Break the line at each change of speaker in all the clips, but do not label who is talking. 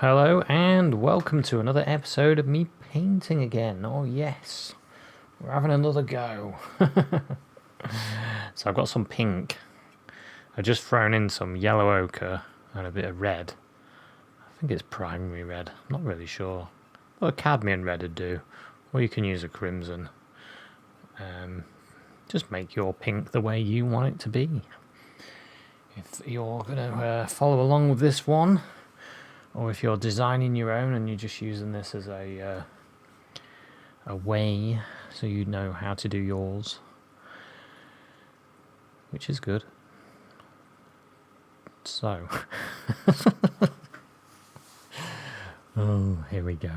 Hello and welcome to another episode of me painting again. Oh yes, we're having another go. So I've got some pink. I've just thrown in some yellow ochre and a bit of red. I think it's primary red, I'm not really sure. Well, a cadmium red would do, or you can use a crimson. Just make your pink the way you want it to be. If you're going to follow along with this one, or if you're designing your own and you're just using this as a way so you know how to do yours, which is good. So, oh, here we go.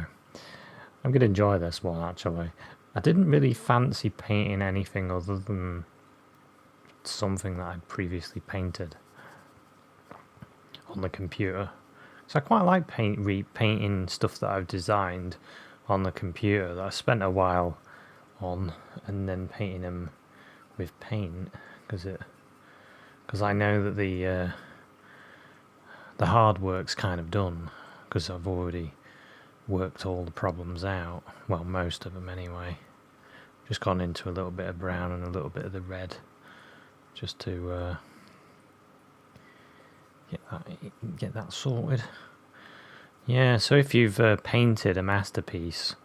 I'm going to enjoy this one actually. I didn't really fancy painting anything other than something that I'd previously painted on the computer. So I quite like repainting stuff that I've designed on the computer that I spent a while on, and then painting them with paint because I know that the hard work's kind of done because I've already worked all the problems out. Well, most of them anyway. Just gone into a little bit of brown and a little bit of the red just to get that sorted. Yeah, so if you've painted a masterpiece,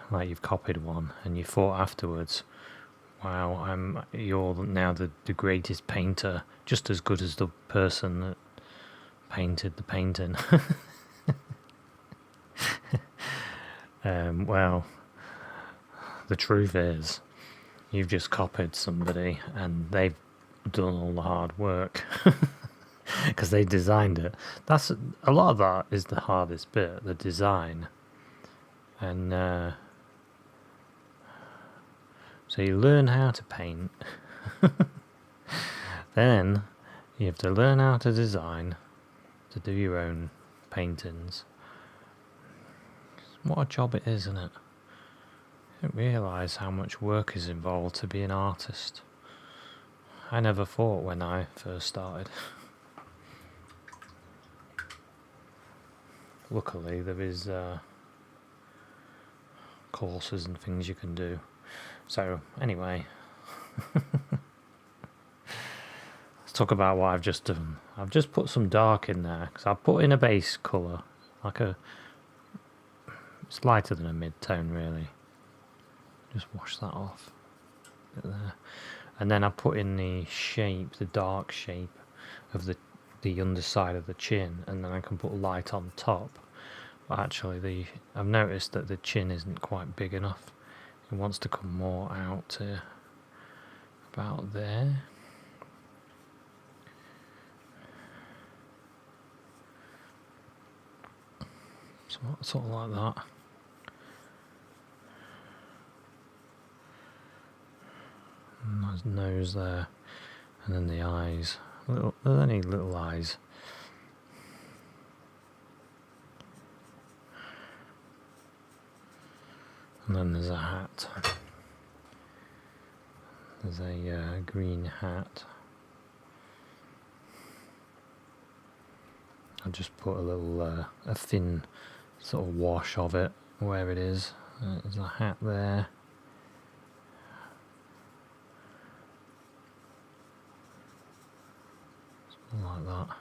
like you've copied one, and you thought afterwards, wow, you're now the greatest painter, just as good as the person that painted the painting. Well, the truth is, you've just copied somebody and they've done all the hard work because they designed it. That's a lot of that is the hardest bit, the design. And so you learn how to paint, then you have to learn how to design, to do your own paintings. What a job it is, isn't it? I didn't realise how much work is involved to be an artist. I never thought when I first started. Luckily there is courses and things you can do. So anyway, let's talk about what I've just done. I've just put some dark in there because I've put in a base colour, it's lighter than a mid-tone really. Just wash that off. There. And then I put in the shape, the dark shape of the underside of the chin, and then I can put light on top. But actually I've noticed that the chin isn't quite big enough. It wants to come more out to about there. Sort of like that. And his nose there, and then the eyes. Only little eyes. And then there's a hat. There's a green hat. I'll just put a little, a thin sort of wash of it where it is. There's a hat there. Something like that.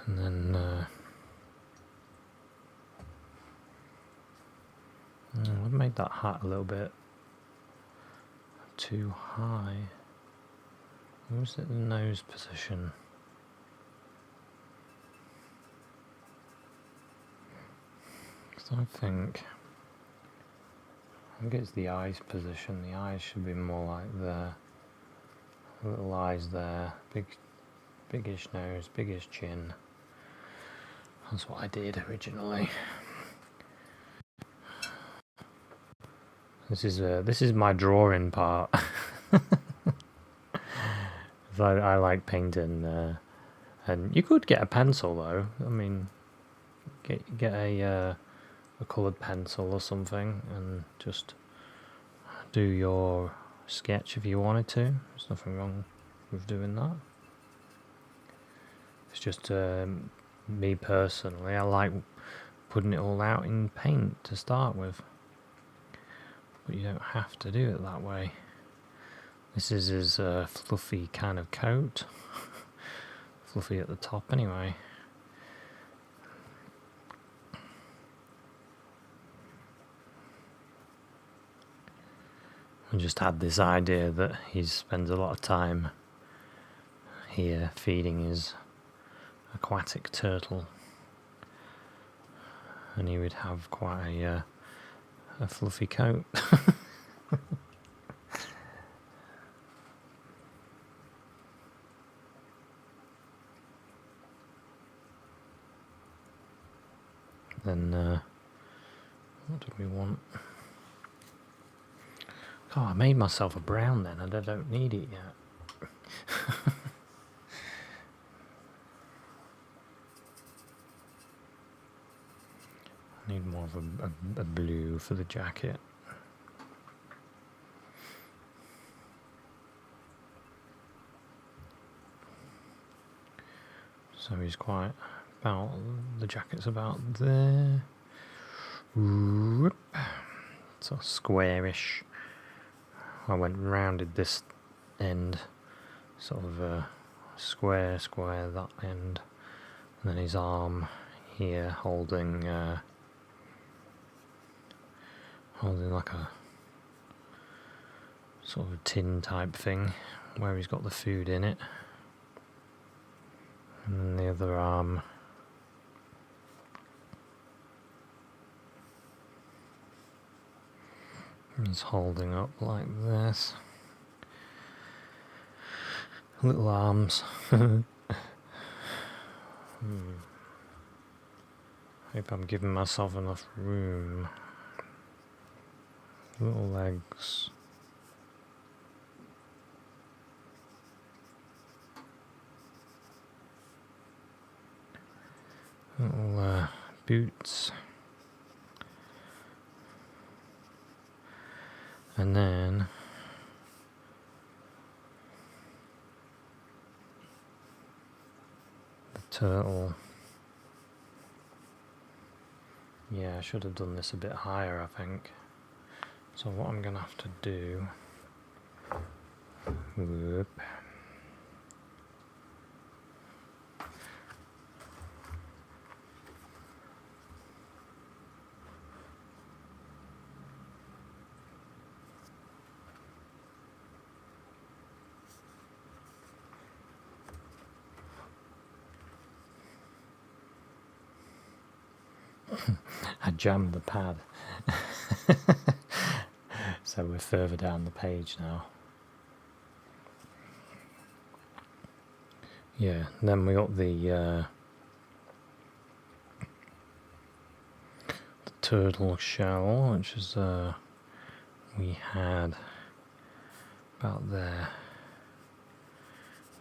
And then I've made that hat a little bit too high. Where's it, the nose position? So I think it's the eyes position. The eyes should be more like there. Little eyes there. Biggish nose, biggish chin. That's what I did originally. This is my drawing part. I like painting, and you could get a pencil though. I mean, get a coloured pencil or something, and just do your sketch if you wanted to. There's nothing wrong with doing that. It's just me personally, I like putting it all out in paint to start with. But you don't have to do it that way. This is his fluffy kind of coat. Fluffy at the top anyway. I just had this idea that he spends a lot of time here feeding his aquatic turtle, and he would have quite a fluffy coat. Then what do we want? Oh, I made myself a brown then, and I don't need it yet. I need more of a blue for the jacket. So he's quite about, the jacket's about there. Whoop. Sort of squarish. I went and rounded this end, sort of square that end, and then his arm here holding like a sort of a tin type thing where he's got the food in it, and then the other arm is holding up like this. Little arms. Hope I'm giving myself enough room. Little legs. Little boots. And then the turtle. Yeah, I should have done this a bit higher, I think. So what I'm going to have to do... Whoop. I jammed the pad. So we're further down the page now. Yeah, and then we got the turtle shell, which is we had about there.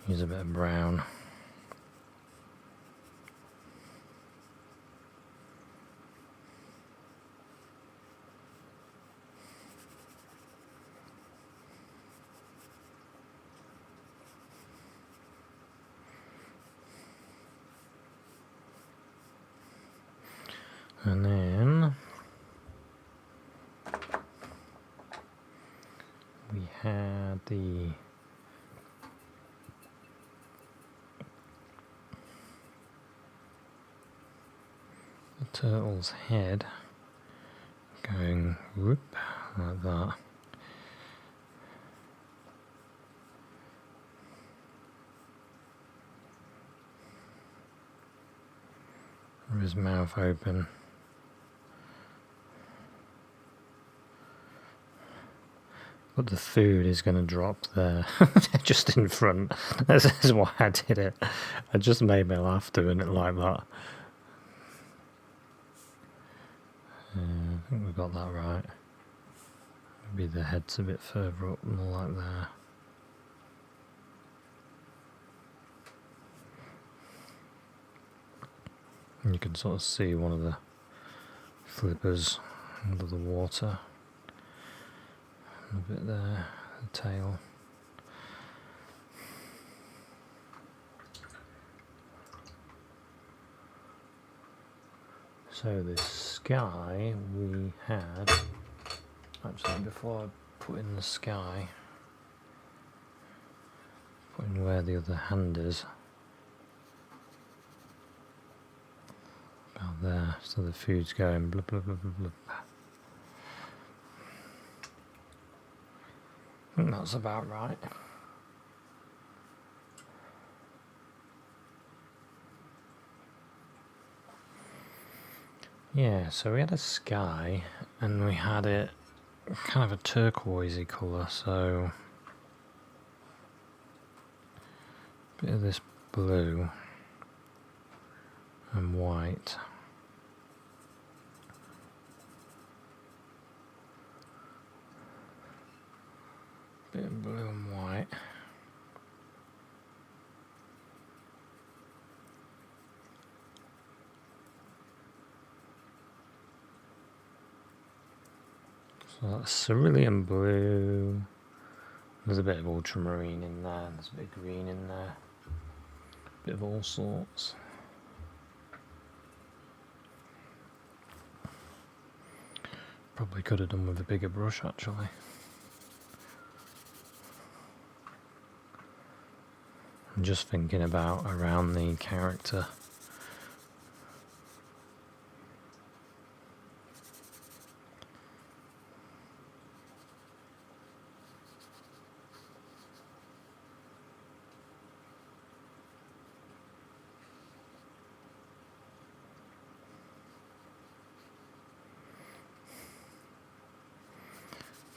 Use a bit of brown. And then we had the turtle's head going whoop like that. With his mouth open. But the food is going to drop there, just in front. That's why I did it. I just made me laugh doing it like that. I think we got that right. Maybe the head's a bit further up, more like there. And you can sort of see one of the flippers under the water. A bit there. the tail. So the sky we had, actually before I put in the sky, put in where the other hand is, about there, so the food's going blah blah blah blah blah. I think that's about right. Yeah, so we had a sky and we had it kind of a turquoisey colour, so a bit of this blue and white. Bit of blue and white. So that's cerulean blue. There's a bit of ultramarine in there. There's a bit of green in there. A bit of all sorts. Probably could have done with a bigger brush actually. I'm just thinking about around the character.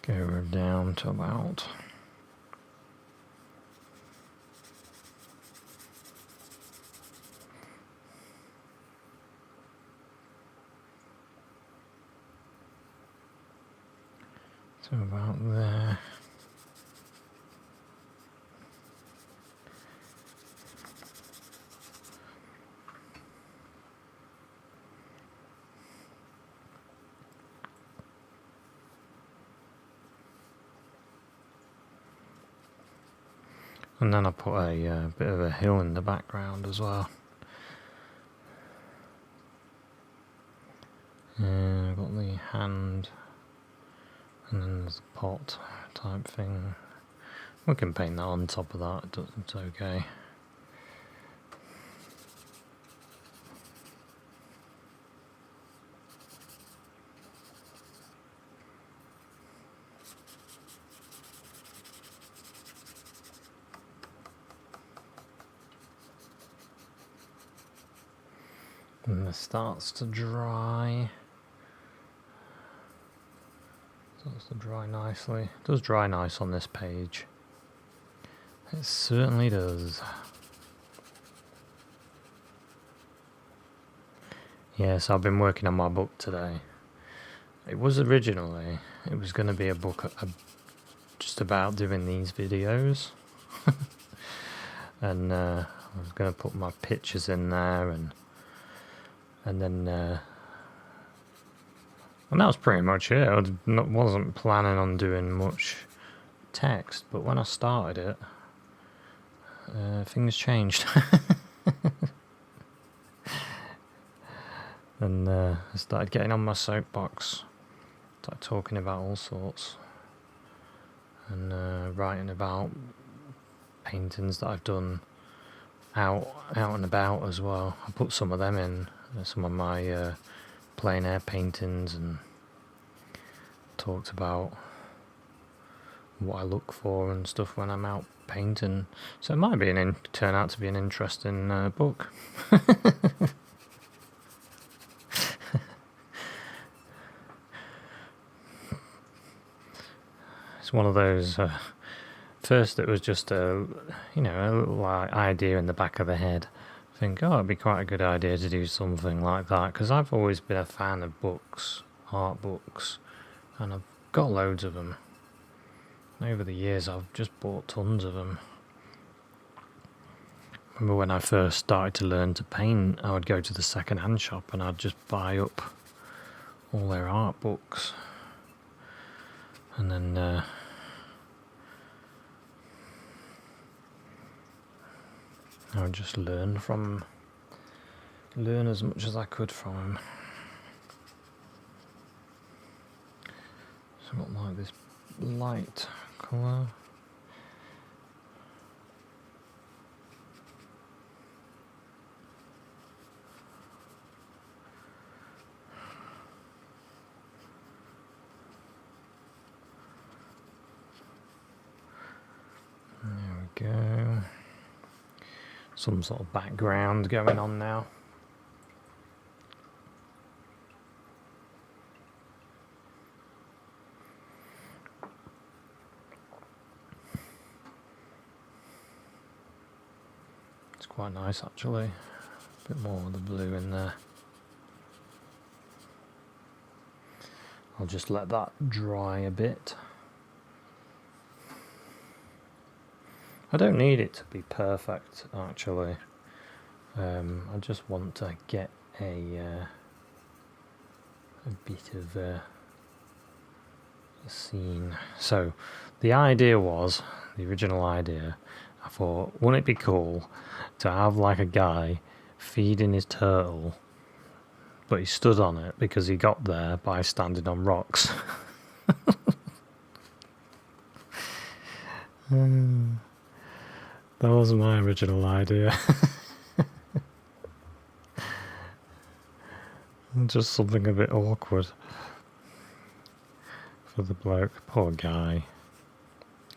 Go her down to about there. And then I put a bit of a hill in the background as well. And I've got the hand, and then there's the pot type thing. We can paint that on top of that, it's okay. And this starts to dry. Starts to dry nicely. It does dry nice on this page. It certainly does. Yes, I've been working on my book today. It was originally, it was going to be a book just about doing these videos. And I was going to put my pictures in there and then and that was pretty much it. I wasn't planning on doing much text, but when I started it, things changed. And I started getting on my soapbox, started talking about all sorts, and writing about paintings that I've done out and about as well. I put some of them in, some of my plein air paintings, and talked about what I look for and stuff when I'm out painting. So it might be turn out to be an interesting book. It's one of those. First, it was just a little idea in the back of the head. I think, it'd be quite a good idea to do something like that, because I've always been a fan of books, art books, and I've got loads of them. Over the years, I've just bought tons of them. Remember when I first started to learn to paint, I would go to the second-hand shop and I'd just buy up all their art books. And then I would just learn as much as I could from him. So I've got like this light colour. There we go. Some sort of background going on now. It's quite nice actually. A bit more of the blue in there. I'll just let that dry a bit. I don't need it to be perfect actually. I just want to get a bit of a scene. So the original idea, I thought, wouldn't it be cool to have like a guy feeding his turtle, but he stood on it because he got there by standing on rocks. That was my original idea. Just something a bit awkward for the bloke. Poor guy.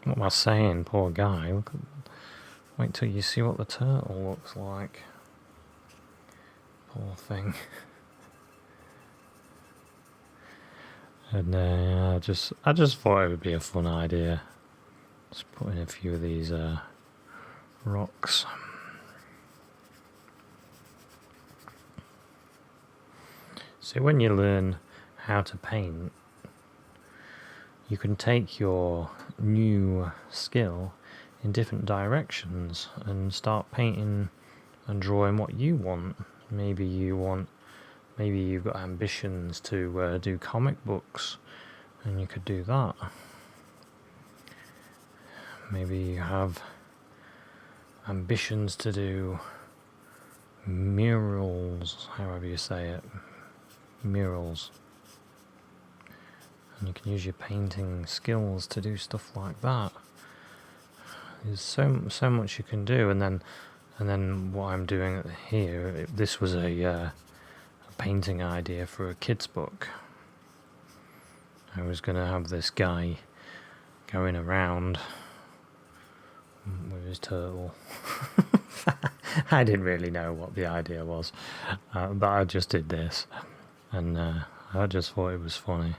What am I saying? Poor guy. Wait till you see what the turtle looks like. Poor thing. And I just thought it would be a fun idea. Just put in a few of these rocks. So when you learn how to paint, you can take your new skill in different directions and start painting and drawing what you want. Maybe you've got ambitions to do comic books, and you could do that. Maybe you have ambitions to do murals, however you say it, murals. And you can use your painting skills to do stuff like that. There's so much you can do, and then what I'm doing here, this was a painting idea for a kid's book. I was going to have this guy going around with his turtle. I didn't really know what the idea was, but I just did this, and I just thought it was funny.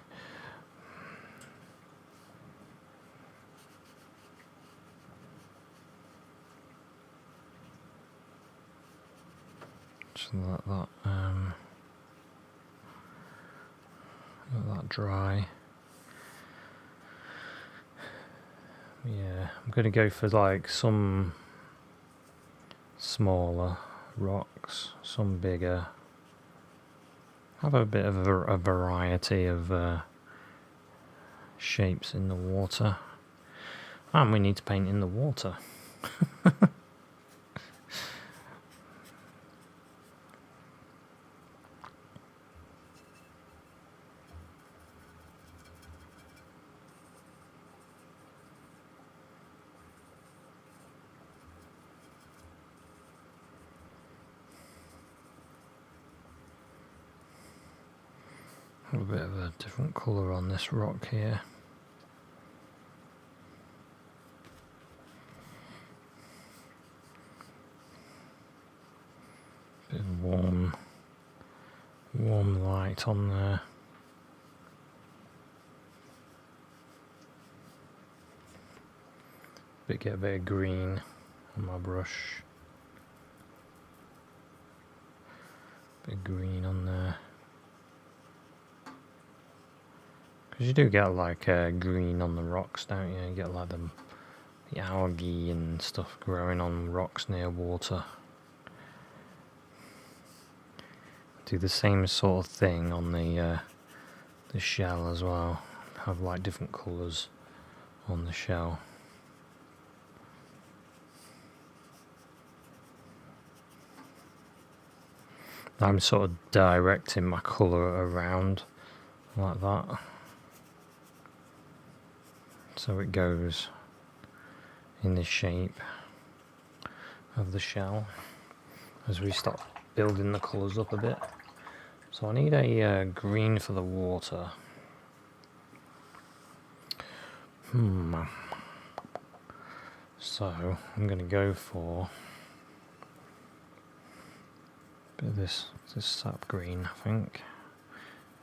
Just let that dry. Yeah, I'm going to go for like some smaller rocks, some bigger. Have a bit of a variety of shapes in the water. And we need to paint in the water. A bit of a different colour on this rock here. Bit of warm light on there. Get a bit of green on my brush. Bit of green on there. Because you do get like green on the rocks, don't you? You get like the algae and stuff growing on rocks near water. Do the same sort of thing on the shell as well. Have like different colours on the shell. I'm sort of directing my colour around like that, so it goes in the shape of the shell as we start building the colours up a bit. So I need a green for the water. So I'm going to go for a bit of this sap green, I think.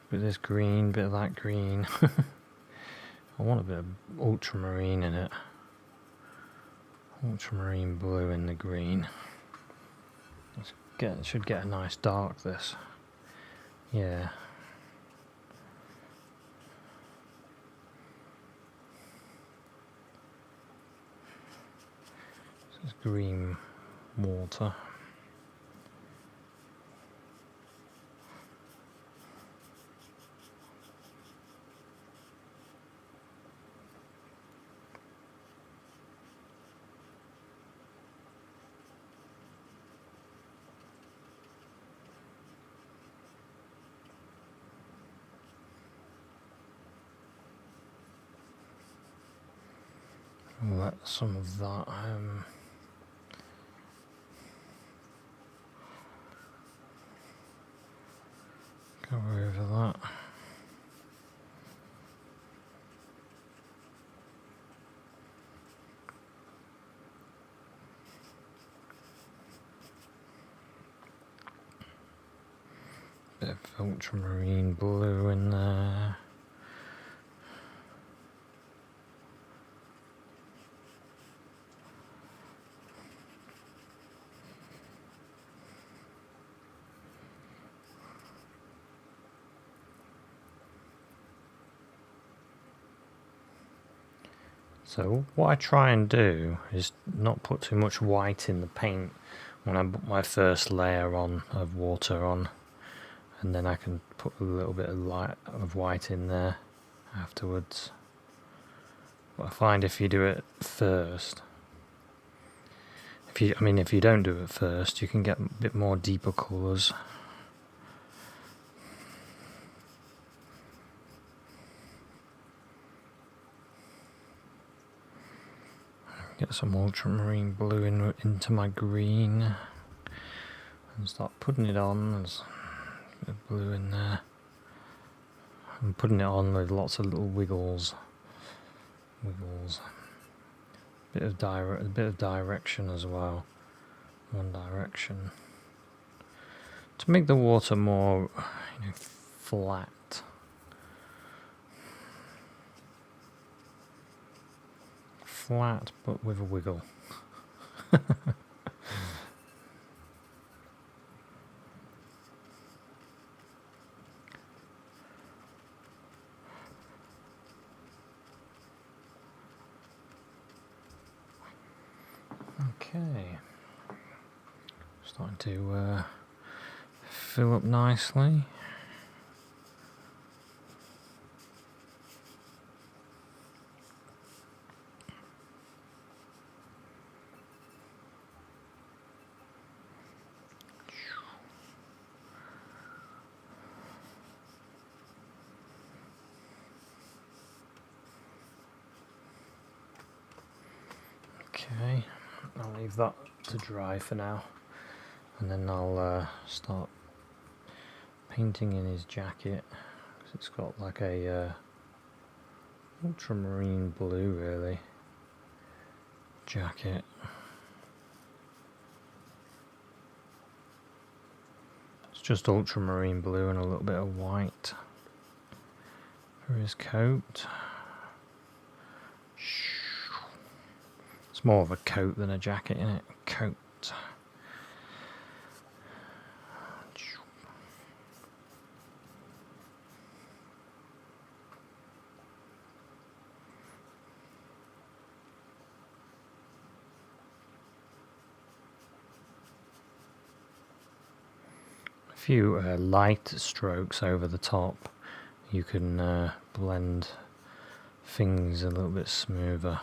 A bit of this green, bit of that green. I want a bit of ultramarine in it. Ultramarine blue in the green. Should get a nice dark, this. Yeah. This is green water. Let some of that go over that. Bit of ultramarine blue in there. So what I try and do is not put too much white in the paint when I put my first layer on of water on, and then I can put a little bit of white in there afterwards. But I find if you do it first, if you don't do it first, you can get a bit more deeper colours. Get some ultramarine blue into my green and start putting it on. There's a bit of blue in there. I'm putting it on with lots of little wiggles. A bit of direction as well. One direction to make the water more, flat. Flat, but with a wiggle. Okay, starting to fill up nicely. Okay, I'll leave that to dry for now, and then I'll start painting in his jacket, because it's got like a ultramarine blue really jacket. It's just ultramarine blue and a little bit of white for his coat. It's more of a coat than a jacket, isn't it? Coat. A few light strokes over the top, you can blend things a little bit smoother.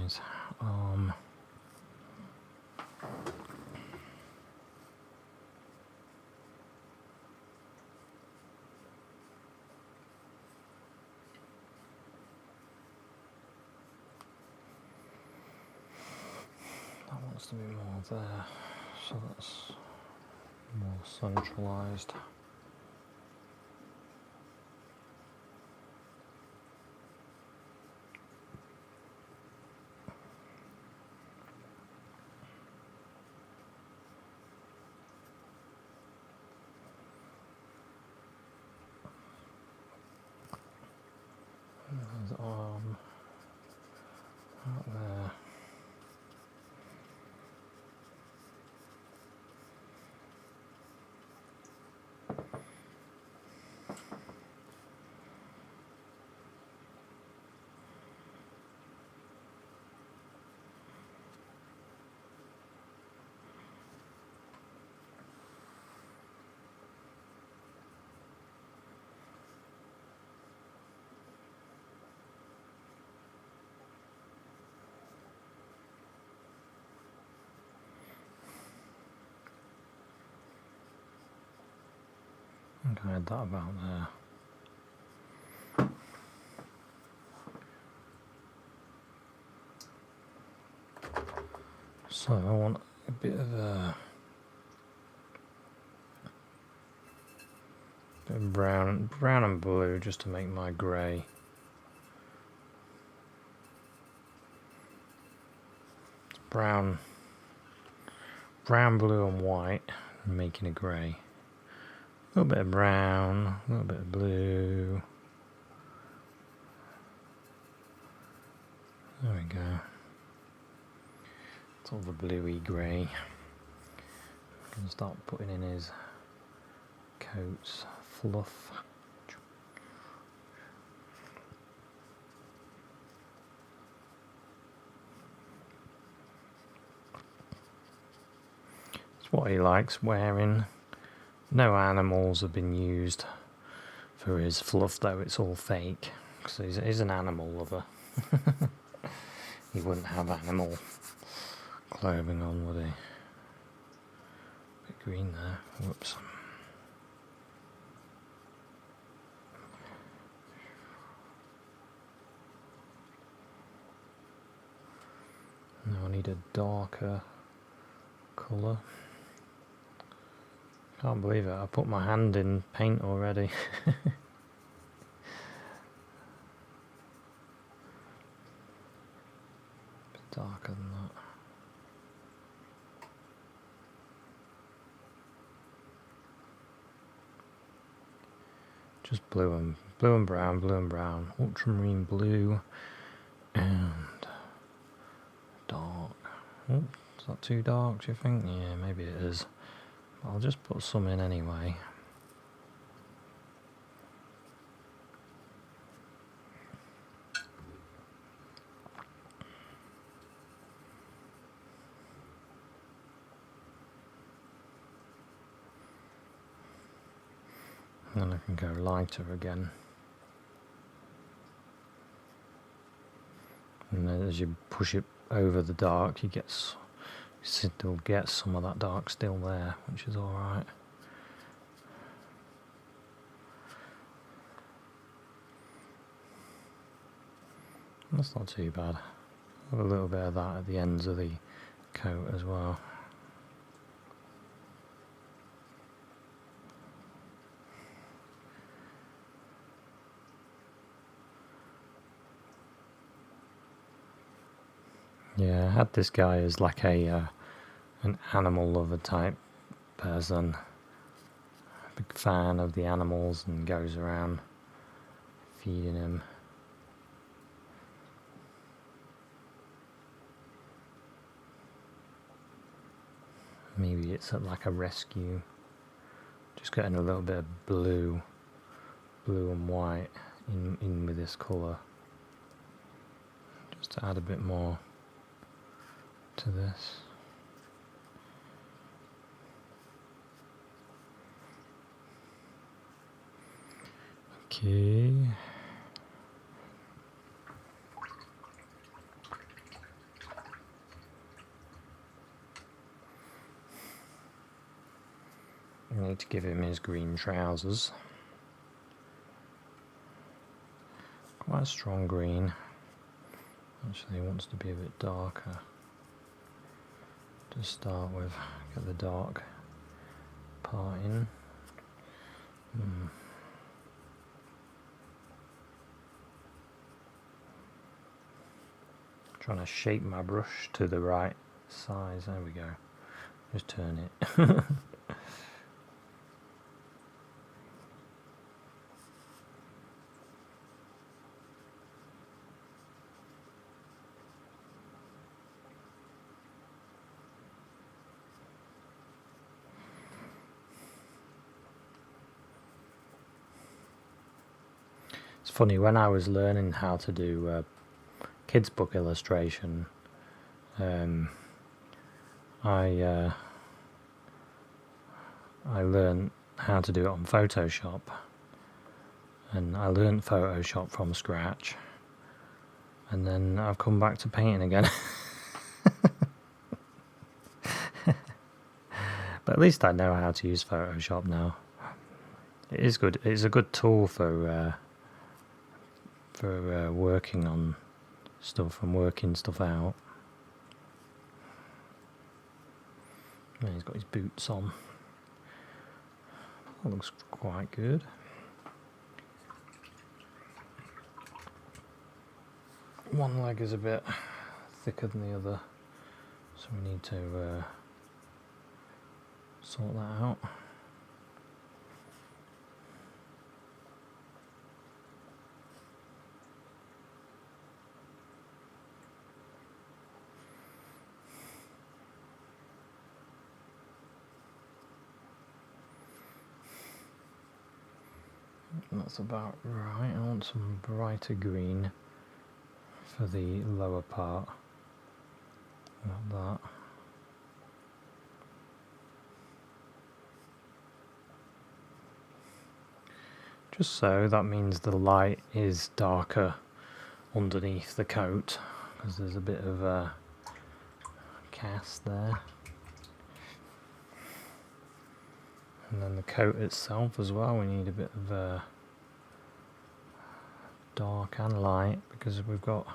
size. That wants to be more there, so that's more centralised. There's arm out there. I think I had that about there. So I want a bit of brown and blue just to make my grey. It's brown, blue and white, making a grey. A little bit of brown, a little bit of blue. There we go. It's all the bluey grey. Can start putting in his coat's fluff. It's what he likes wearing. No animals have been used for his fluff, though. It's all fake, because he's an animal lover. He wouldn't have animal clothing on, would he? Bit green there. Whoops. Now I need a darker colour. Can't believe it, I put my hand in paint already. Bit darker than that. Just blue and brown, ultramarine blue, and dark. Oh, is that too dark, do you think? Yeah, maybe it is. I'll just put some in anyway. And then I can go lighter again. And then as you push it over the dark, you still get some of that dark still there, which is alright. That's not too bad. Have a little bit of that at the ends of the coat as well. Yeah, I had this guy as like an animal lover type person. Big fan of the animals and goes around feeding him. Maybe it's like a rescue. Just getting a little bit of blue and white in with this colour. Just to add a bit more to this. Okay. I need to give him his green trousers. Quite a strong green. Actually, he wants to be a bit darker to start with. Get the dark part in. Trying to shape my brush to the right size. There we go. Just turn it. It's funny, when I was learning how to do kids book illustration, I learned how to do it on Photoshop, and I learned Photoshop from scratch, and then I've come back to painting again. But at least I know how to use Photoshop now. It is good. It's a good tool for working on stuff and working stuff out. Yeah, he's got his boots on. That looks quite good. One leg is a bit thicker than the other, so we need to sort that out. That's about right. I want some brighter green for the lower part. Like that. Just so that means the light is darker underneath the coat, because there's a bit of a cast there. And then the coat itself as well, we need a bit of dark and light, because we've got,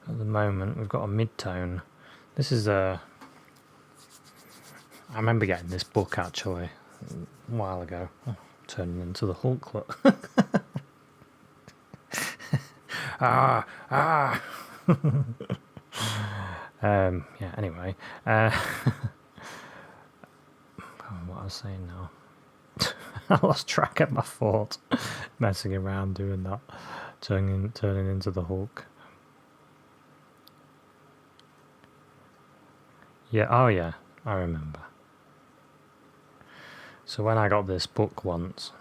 at the moment, we've got a mid-tone. This is I remember getting this book actually a while ago. Oh, turning into the Hulk, look. Yeah, anyway. What I was saying now. I lost track of my thought. Messing around doing that. Turning into the Hulk. Yeah, oh yeah, I remember. So when I got this book once,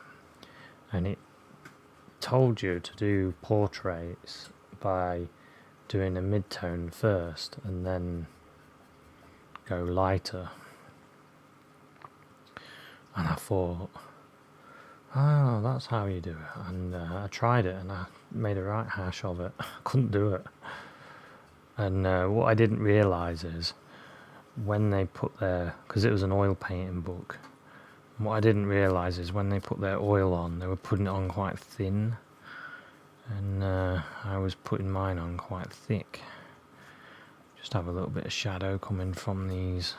and it told you to do portraits by doing a mid-tone first and then go lighter. And I thought, oh, that's how you do it. And I tried it and I made a right hash of it. I couldn't do it. And what I didn't realise is when they put their, because it was an oil painting book, and what I didn't realise is when they put their oil on, they were putting it on quite thin. And I was putting mine on quite thick. Just have a little bit of shadow coming from these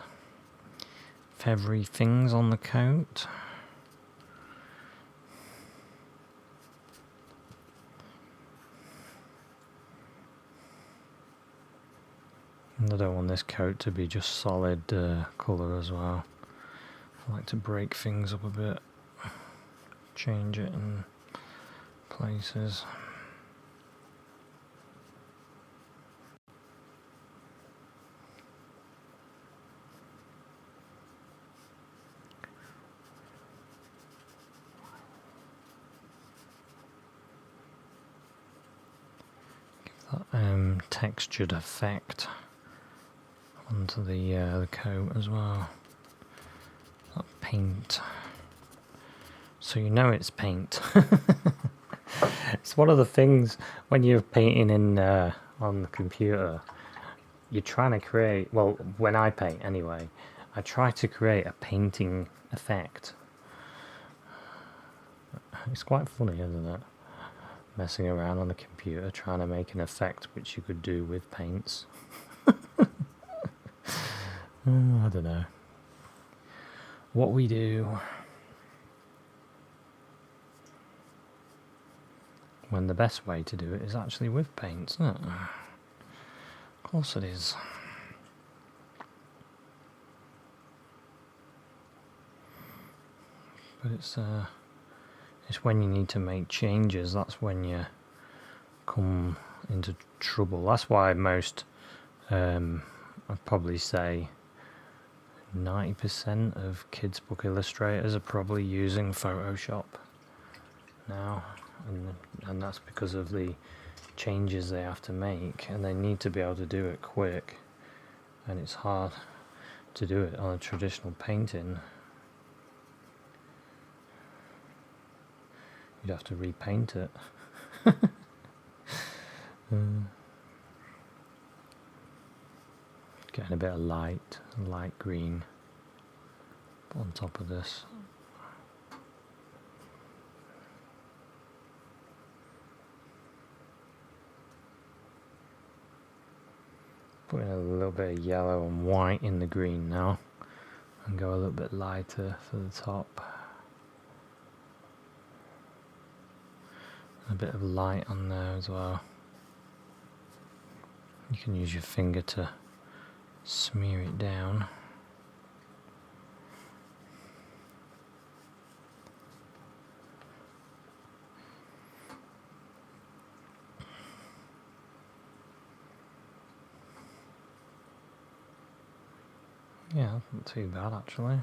feathery things on the coat. And I don't want this coat to be just solid colour as well. I like to break things up a bit, change it in places. Textured effect onto the coat as well. That paint, so you know it's paint. It's one of the things when you're painting in on the computer. You're trying to create. Well, when I paint anyway, I try to create a painting effect. It's quite funny, isn't it? Messing around on the computer trying to make an effect which you could do with paints. I don't know. What we do when the best way to do it is actually with paints, isn't it? Of course it is. But it's when you need to make changes, that's when you come into trouble. That's why most, I'd probably say 90% of kids' book illustrators are probably using Photoshop now, and that's because of the changes they have to make, and they need to be able to do it quick, and it's hard to do it on a traditional painting. You'd have to repaint it. Getting a bit of light green on top of this. Putting a little bit of yellow and white in the green now, and go a little bit lighter for the top. A bit of light on there as well. You can use your finger to smear it down. Yeah, not too bad actually.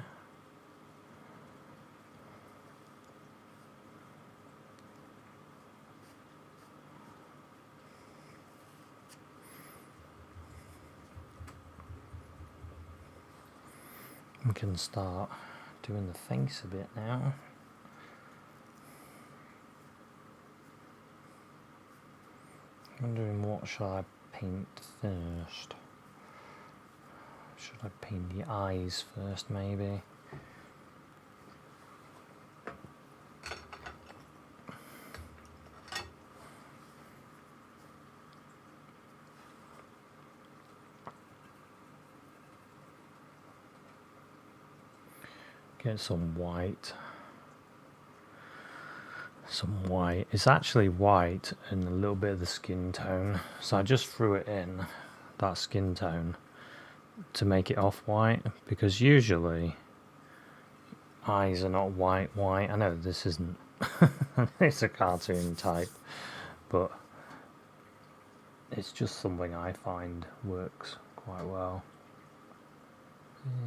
We can start doing the face a bit now. Wondering what should I paint first? Should I paint the eyes first maybe? Get some white. It's actually white and a little bit of the skin tone. So I just threw it in, that skin tone, to make it off-white, because usually eyes are not white. I know this isn't, it's a cartoon type, but it's just something I find works quite well.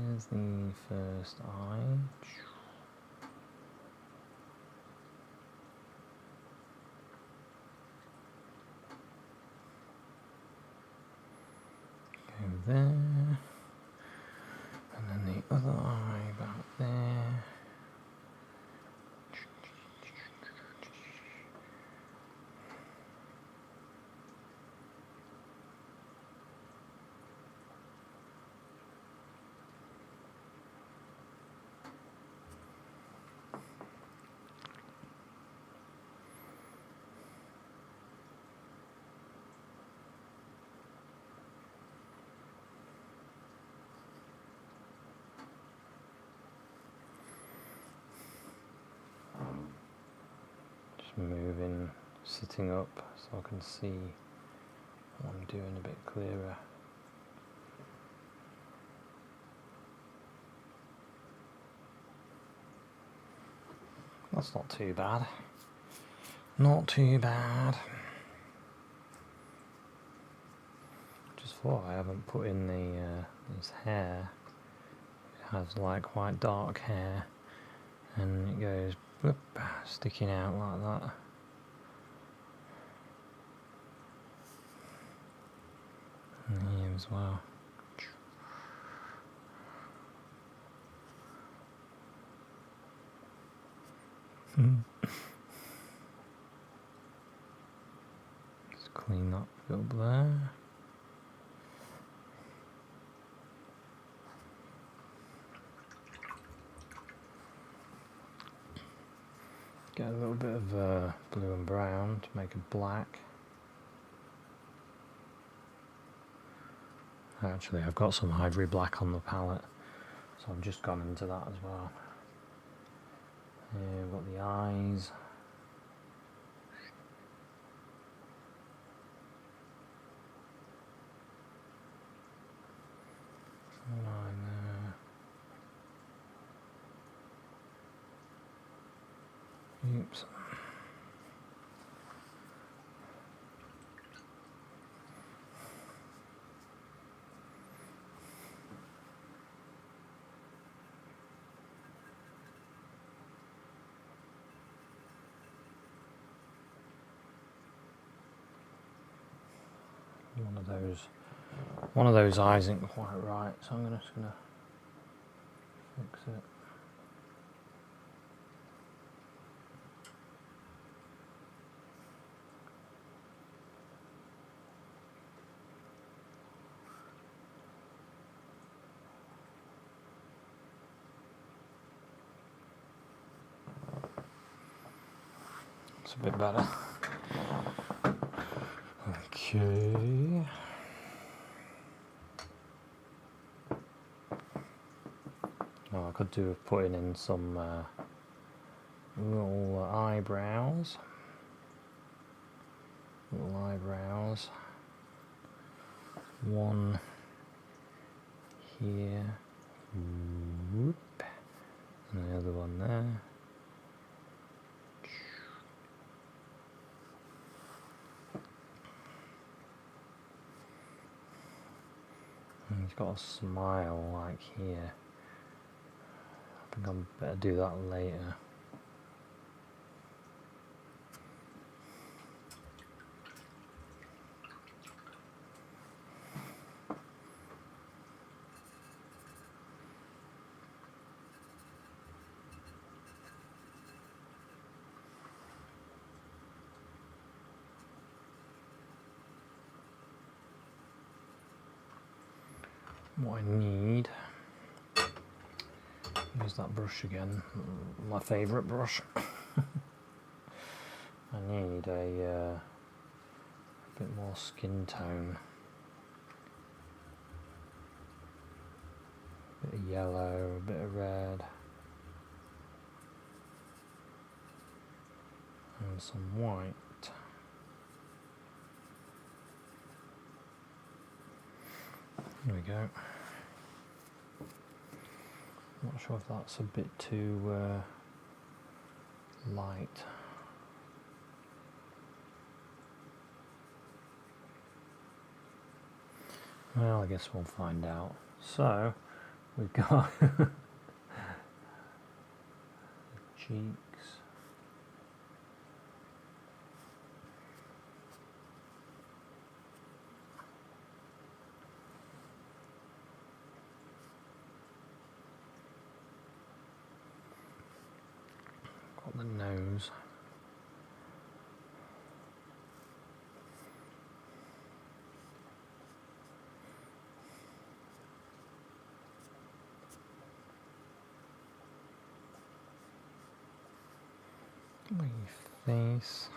Here's the first eye. Go there. And then the other eye back there. Moving, sitting up so I can see what I'm doing a bit clearer. That's not too bad. Not too bad. Just thought I haven't put in the his hair. It has like quite dark hair, and it goes whoop, sticking out like that. And here as well. Just clean that bit up there. Get a little bit of blue and brown to make a black. Actually, I've got some ivory black on the palette, so I've just gone into that as well. Here we've got the eyes. Line there. Oops. One of those eyes isn't quite right, so I'm just gonna fix it. It's a bit better. Okay. Oh, I could do with putting in some little eyebrows. One here. Whoop. And the other one there. And he's got a smile like here. I think I'll better do that later. What I need, use that brush again, my favourite brush. I need a bit more skin tone, a bit of yellow, a bit of red, and some white. There we go. Not sure if that's a bit too light. Well, I guess we'll find out. So, we've got cheeks. Got the nose. My face.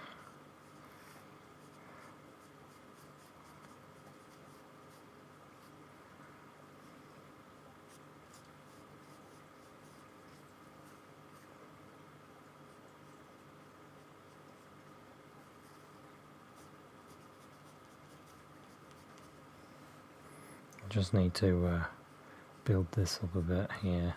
I just need to build this up a bit here.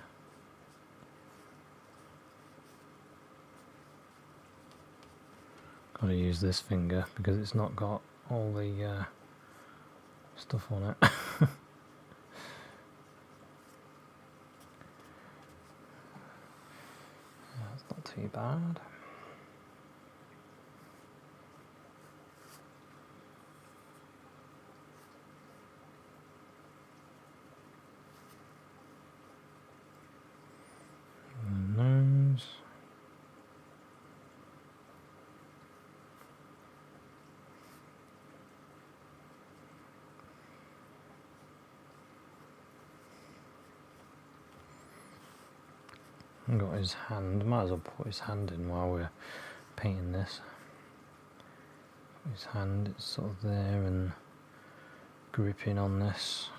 Got to use this finger because it's not got all the stuff on it. That's not too bad. Nose. Got his hand. Might as well put his hand in while we're painting this. His hand is sort of there and gripping on this.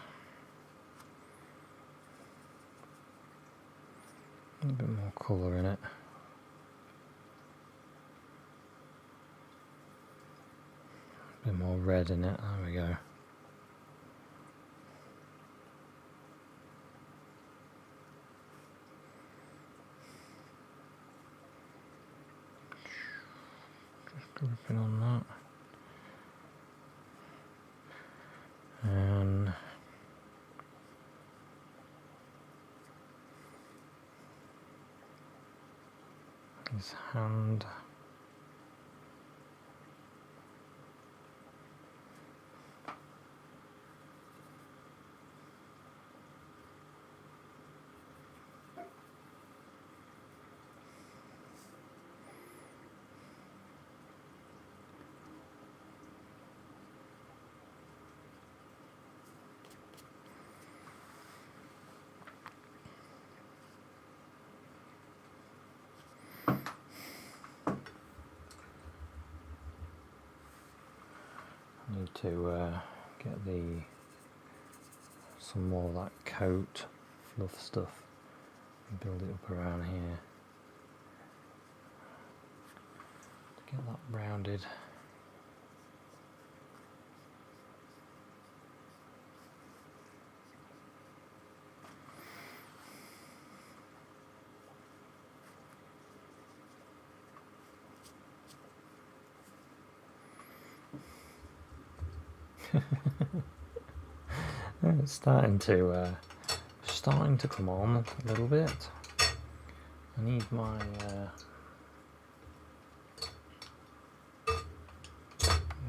A bit more colour in it. A bit more red in it. There we go. Just gripping on that. And his hand. Need to get some more of that coat fluff stuff and build it up around here to get that rounded. It's starting to come on a little bit. I need my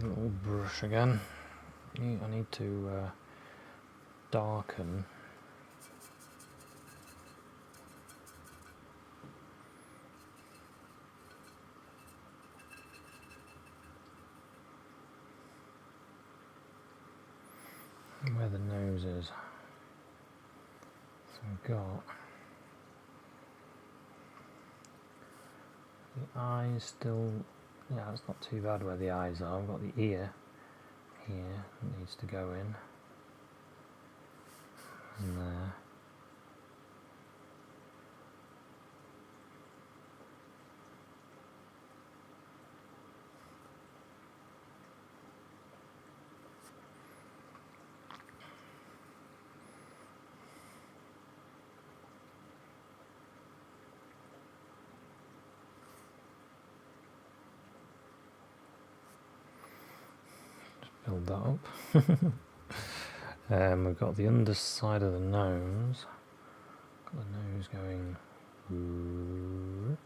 little brush again. I need to darken where the nose is. So we've got the eyes still, yeah, it's not too bad where the eyes are. I've got the ear here that needs to go in, and there. Build that up. We've got the underside of the nose. Got the nose going. Whoop.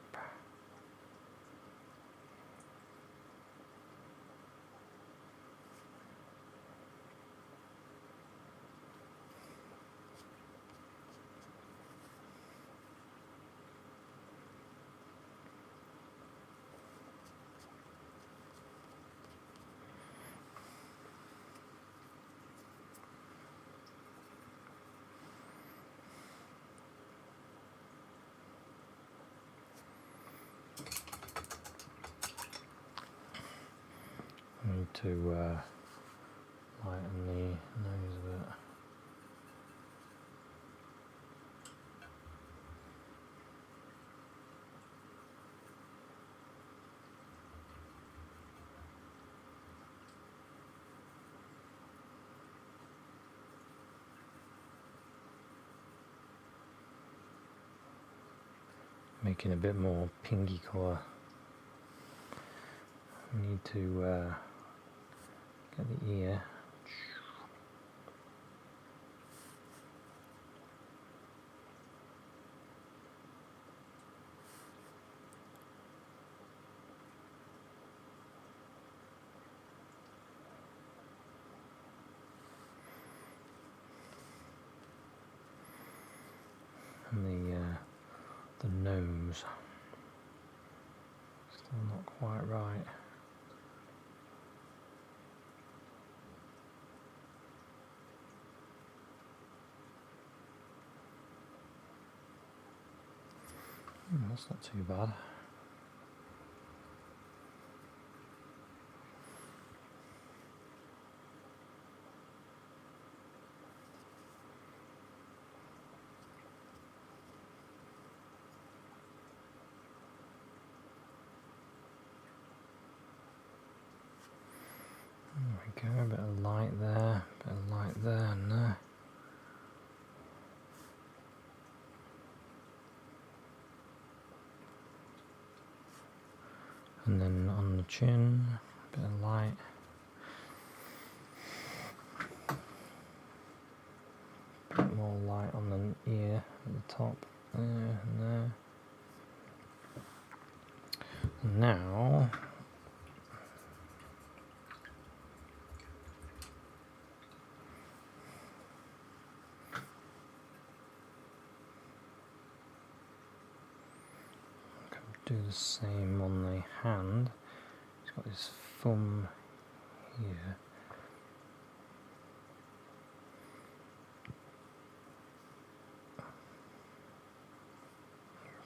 Need to lighten the nose a bit. Making a bit more pinky colour. We need to get the ear. And the nose. Still not quite right. that's not too bad. There we go, a bit of light there, a bit of light there and there. And then on the chin, a bit of light. A bit more light on the ear at the top, there and there. And now, do the same on the hand. He's got his thumb here.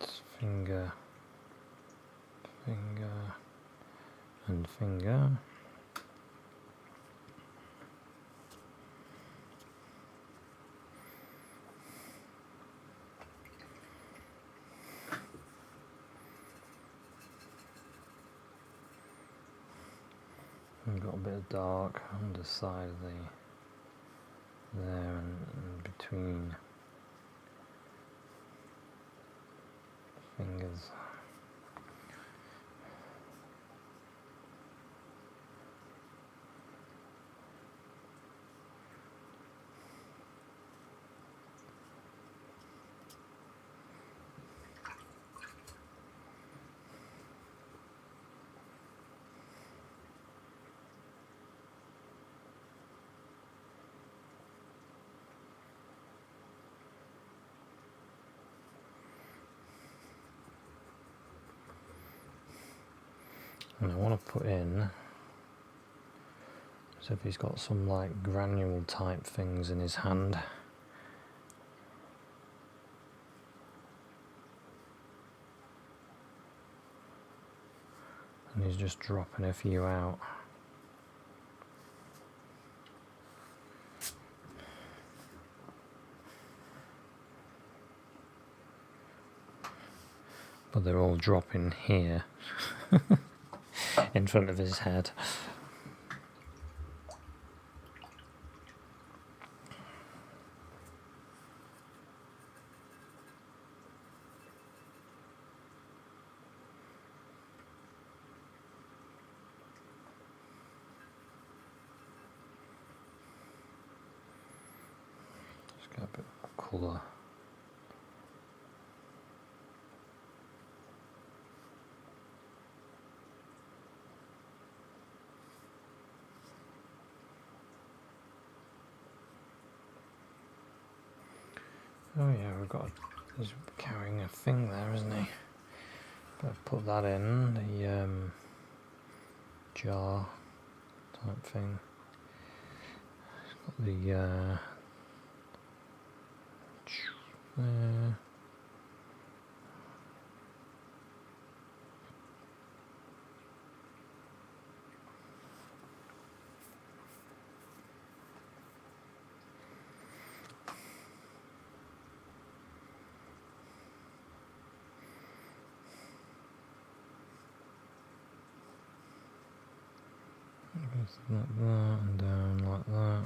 It's finger, finger, and finger. We've got a bit of dark on the side of the there and between fingers. And I want to put in, so if he's got some like granule type things in his hand. And he's just dropping a few out. But they're all dropping here. In front of his head. Just get a bit of colour. Oh yeah, he's carrying a thing there, isn't he? Better put that in, the jar type thing. He's got the there. Like that and down like that.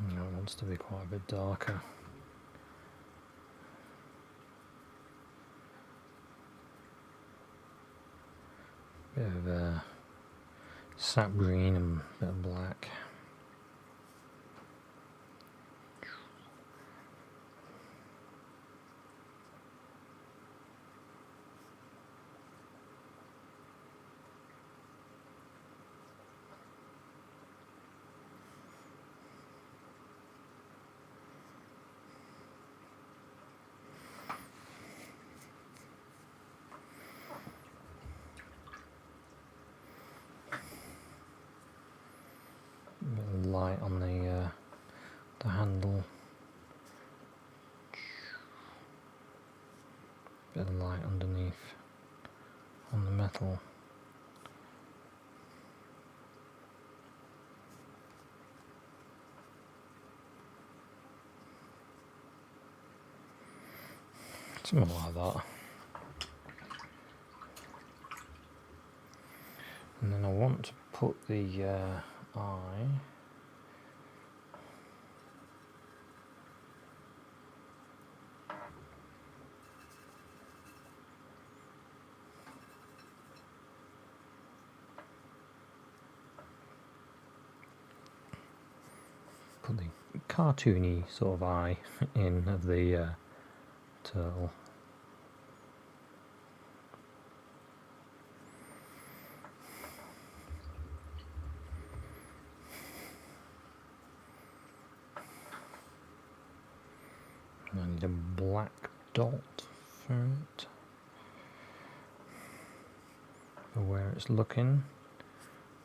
It wants to be quite a bit darker. Bit of sap green and a bit of black. the handle. Bit of light underneath on the metal. Something like that. And then I want to put the eye put the cartoony sort of eye in of the turtle. I need a black dot for it, for where it's looking.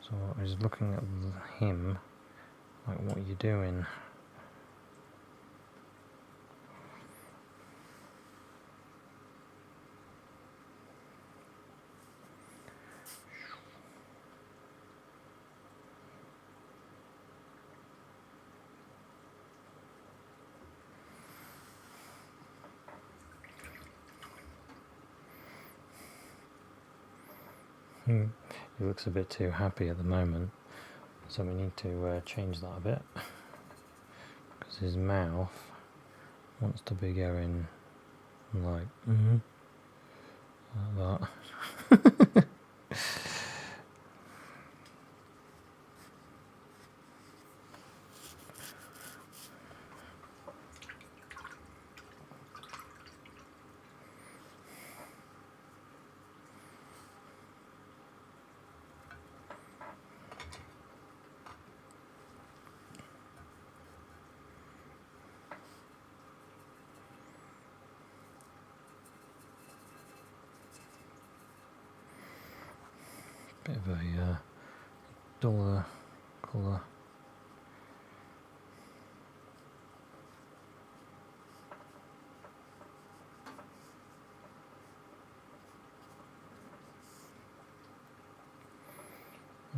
So I was looking at him, like, what are you doing? He looks a bit too happy at the moment, so we need to change that a bit, because his mouth wants to be going like like that. Bit of a duller colour.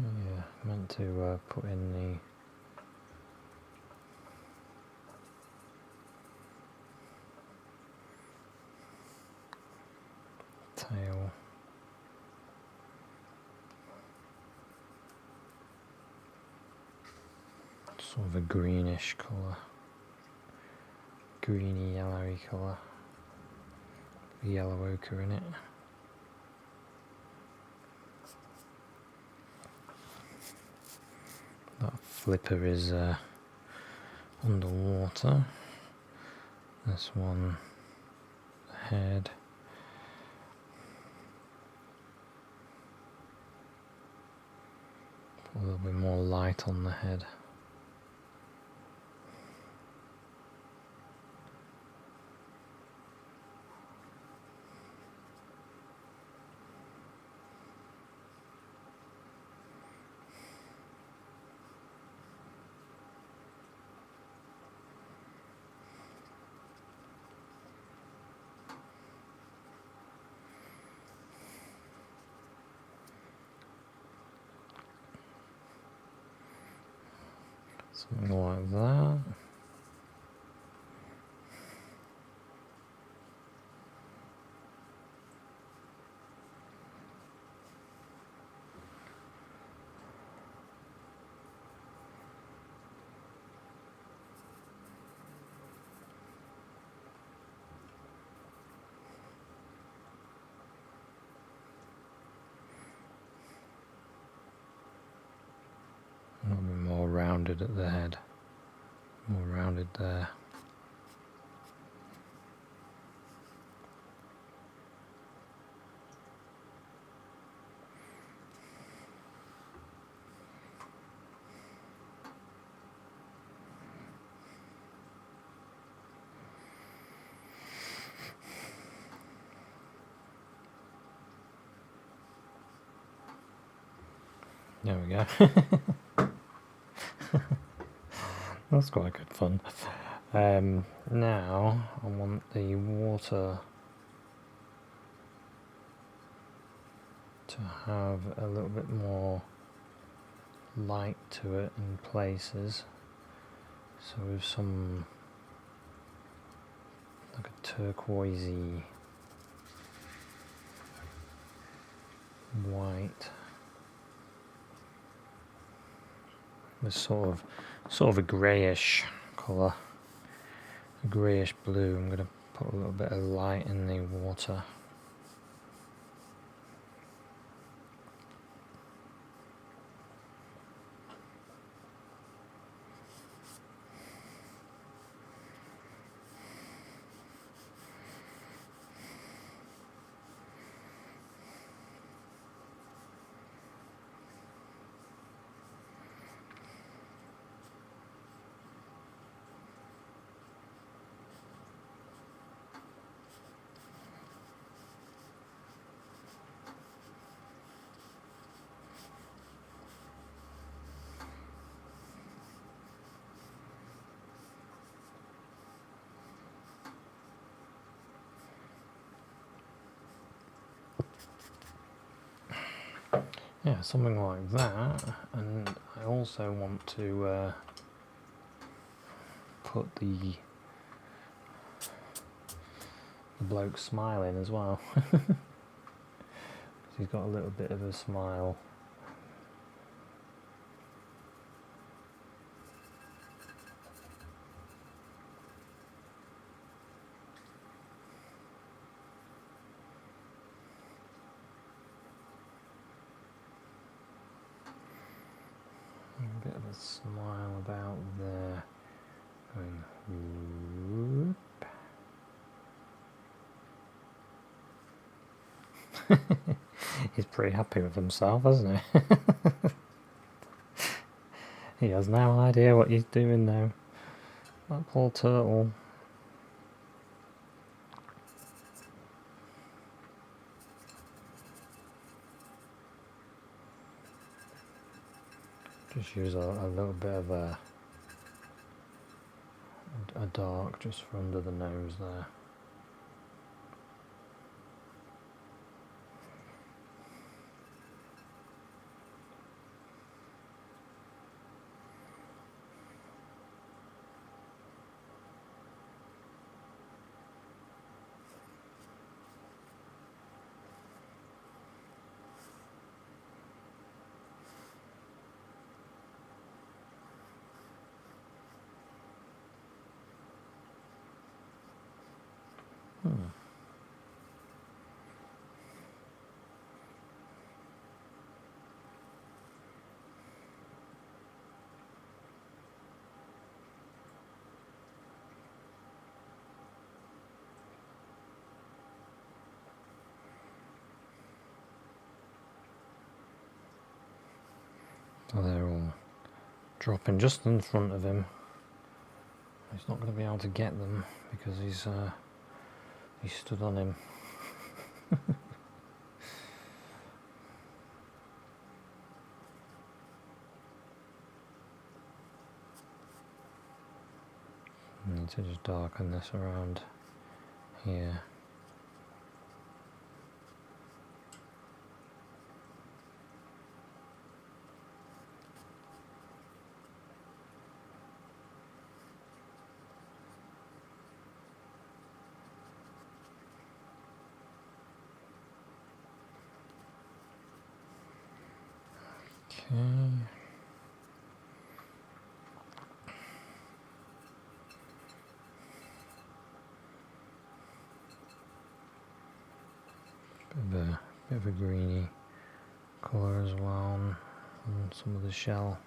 Yeah, meant to put in the tail. Sort of a greenish colour, greeny yellowy colour, yellow ochre in it. That flipper is underwater. This one, the head. Put a little bit more light on the head. Something like that. A little bit more rounded at the head, more rounded there. There we go. That's quite good fun. Now I want the water to have a little bit more light to it in places. So with some like a turquoisey white with sort of a greyish colour, a greyish blue. I'm going to put a little bit of light in the water. Yeah, something like that. And I also want to put the bloke smiling as well. He's got a little bit of a smile. A bit of a smile about there. Going whoop. He's pretty happy with himself, hasn't he? He has no idea what he's doing now. That poor turtle. Just use a little bit of a dark just for under the nose there. So they're all dropping just in front of him. He's not going to be able to get them because he's stood on him. I need to just darken this around here. Okay. Bit of a greeny colour as well on some of the shell.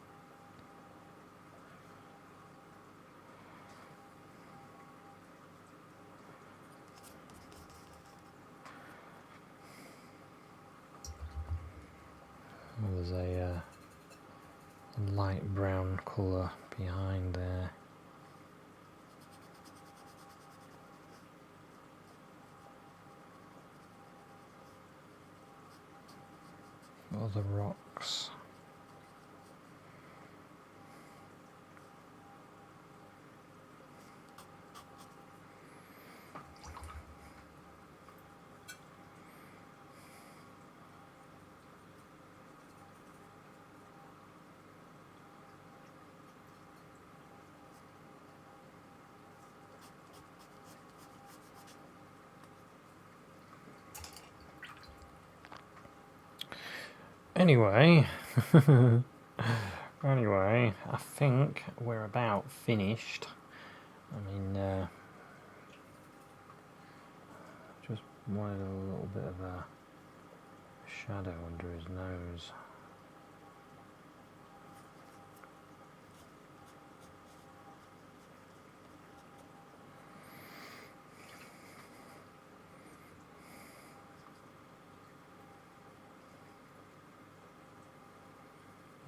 There's a light brown colour behind there. Other rocks. Anyway, anyway, I think we're about finished. I mean, just wanted a little bit of a shadow under his nose.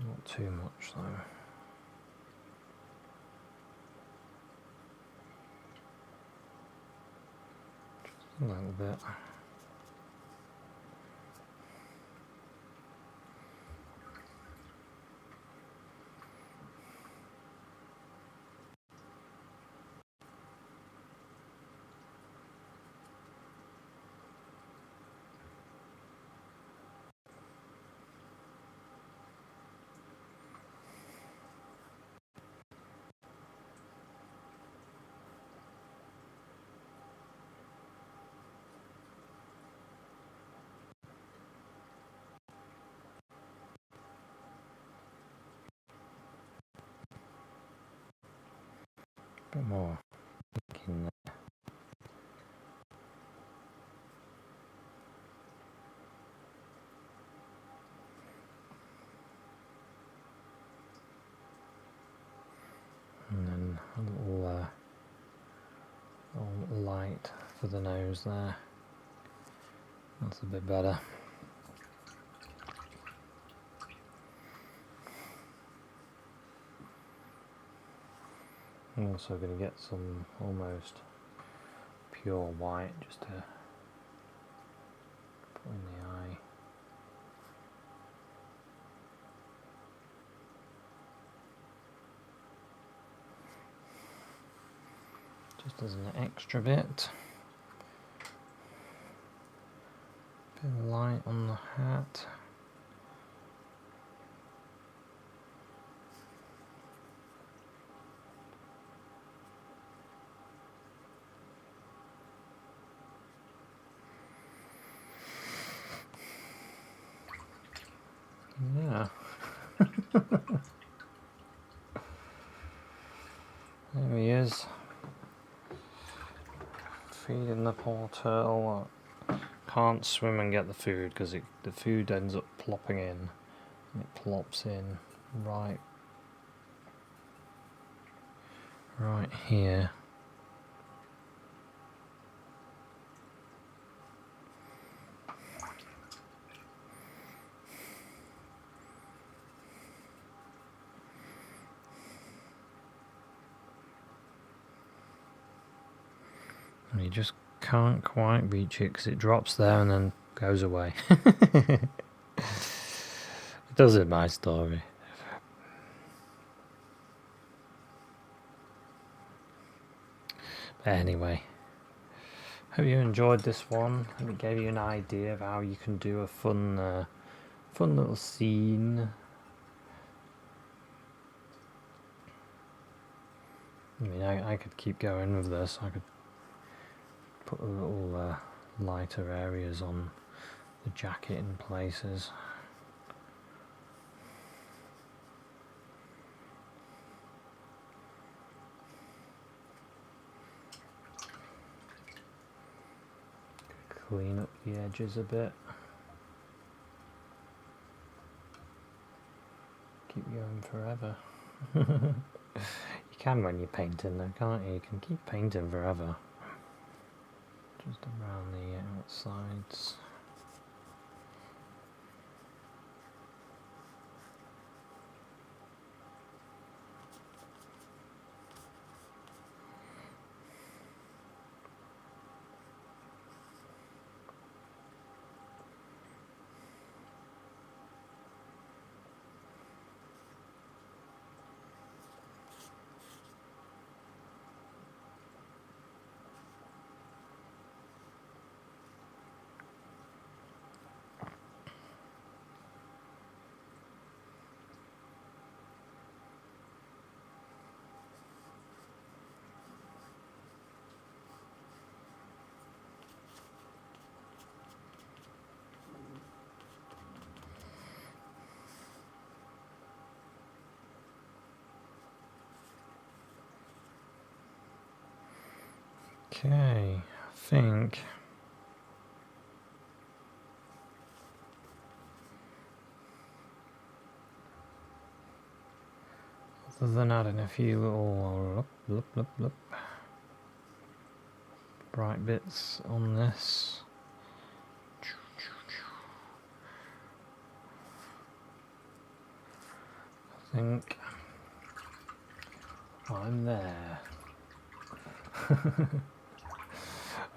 Not too much though. Just a little bit. A bit more in there. And then a little light for the nose there. That's a bit better. I'm also going to get some almost pure white just to put in the eye. Just as an extra bit. Bit of light on the hat. Yeah. There he is. Feeding the poor turtle. Can't swim and get the food because the food ends up plopping in. And it plops in right here. And you just can't quite reach it because it drops there and then goes away. It does in my story. But anyway, hope you enjoyed this one and it gave you an idea of how you can do a fun little scene. I mean, I could keep going with this. I could put a little lighter areas on the jacket in places. Clean up the edges a bit. Keep going forever. You can when you're painting though, can't you? You can keep painting forever. Just around the outsides. Okay, I think other than adding a few little bright bits on this, I think I'm there.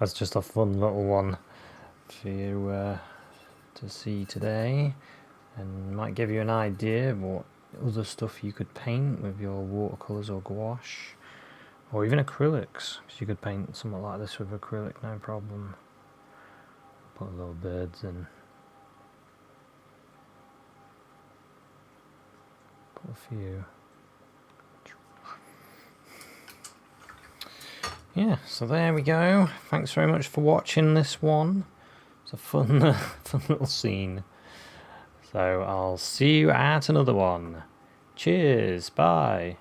That's just a fun little one for you to see today, and might give you an idea of what other stuff you could paint with your watercolours or gouache, or even acrylics, because you could paint something like this with acrylic, no problem. Put little birds in. Put a few. Yeah, so there we go. Thanks very much for watching this one. It's a fun, fun little scene. So I'll see you at another one. Cheers, bye.